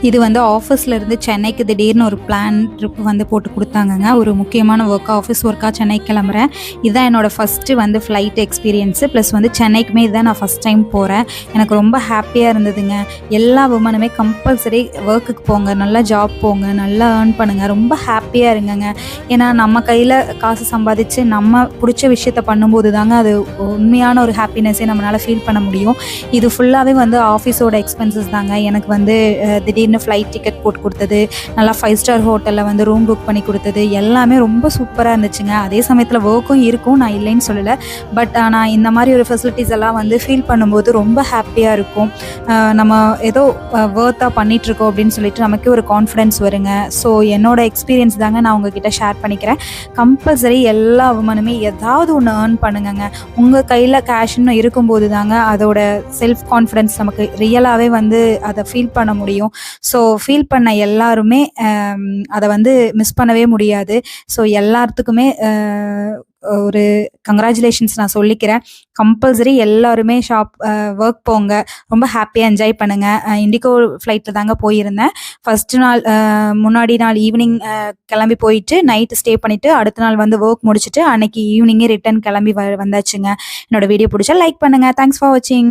இது வந்து ஆஃபீஸ்லேருந்து சென்னைக்கு திடீர்னு ஒரு பிளான் ட்ரிப் வந்து போட்டு குடுத்தாங்கங்க. ஒரு முக்கியமான ஆஃபீஸ் ஒர்க்கா சென்னைக்கு கிளம்புறேன். இதுதான் என்னோட ஃபர்ஸ்ட்டு வந்து ஃப்ளைட் எக்ஸ்பீரியன்ஸு. ப்ளஸ் வந்து சென்னைக்குமே இதுதான் நான் ஃபர்ஸ்ட் டைம் போறேன். எனக்கு ரொம்ப ஹாப்பியா இருந்ததுங்க. எல்லா வுமனுமே கம்பல்சரி ஒர்க்குக்கு போங்க, நல்லா ஜாப் போங்க, நல்லா ஏர்ன் பண்ணுங்க, ரொம்ப ஹாப்பியா இருங்கங்க. ஏன்னா நம்ம கையில காசு சம்பாதிச்சு நம்ம புடிச்ச விஷயத்த பண்ணும்போது தாங்க அது உண்மையான ஒரு ஹாப்பினஸ்ஸே நம்மளால ஃபீல் பண்ண முடியும். இது ஃபுல்லாவே வந்து ஆஃபீஸோட எக்ஸ்பென்சஸ் தாங்க. எனக்கு வந்து திடீர்னு ஃப்ளைட் டிக்கெட் போட்டு கொடுத்தது, நல்லா 5 ஸ்டார் ஹோட்டலில் வந்து ரூம் புக் பண்ணி கொடுத்தது எல்லாமே ரொம்ப சூப்பராக இருந்துச்சுங்க. அதே சமயத்தில் ஒர்க்கும் இருக்கும், நான் இல்லைன்னு சொல்லலை. பட் ஆனால் இந்த மாதிரி ஒரு ஃபெசிலிட்டிஸ் எல்லாம் வந்து ஃபீல் பண்ணும்போது ரொம்ப ஹாப்பியாக இருக்கும். நம்ம ஏதோ ஒர்த்தாக பண்ணிகிட்ருக்கோம் அப்படின்னு சொல்லிட்டு நமக்கே ஒரு கான்ஃபிடென்ஸ் வருங்க. ஸோ என்னோட எக்ஸ்பீரியன்ஸ் தாங்க நான் உங்ககிட்ட ஷேர் பண்ணிக்கிறேன். கம்பல்சரி எல்லா உமனுமே ஏதாவது ஒன்று ஏர்ன் பண்ணுங்கங்க. உங்கள் கையில் கேஷ்ன்னு இருக்கும்போது தாங்க அதோட செல்ஃப் கான்ஃபிடென்ஸ் நமக்கு ரியலாகவே வந்து அதை ஃபீல் பண்ண முடியும். ஸோ ஃபீல் பண்ண எல்லாருமே அதை வந்து மிஸ் பண்ணவே முடியாது. ஸோ எல்லாத்துக்குமே ஒரு கங்க்ராச்சுலேஷன்ஸ் நான் சொல்லிக்கிறேன். கம்பல்சரி எல்லாருமே ஒர்க் போங்க, ரொம்ப ஹாப்பியாக என்ஜாய் பண்ணுங்கள். இண்டிகோ ஃப்ளைட்டில் தாங்க போயிருந்தேன். ஃபஸ்ட்டு நாள் முன்னாடி நாள் ஈவினிங் கிளம்பி போயிட்டு நைட்டு ஸ்டே பண்ணிவிட்டு அடுத்த நாள் வந்து ஒர்க் முடிச்சுட்டு அன்னைக்கு ஈவினிங்கே ரிட்டர்ன் கிளம்பி வந்தாச்சுங்க. என்னோட வீடியோ பிடிச்சா லைக் பண்ணுங்கள். தேங்க்ஸ் ஃபார் வாட்சிங்.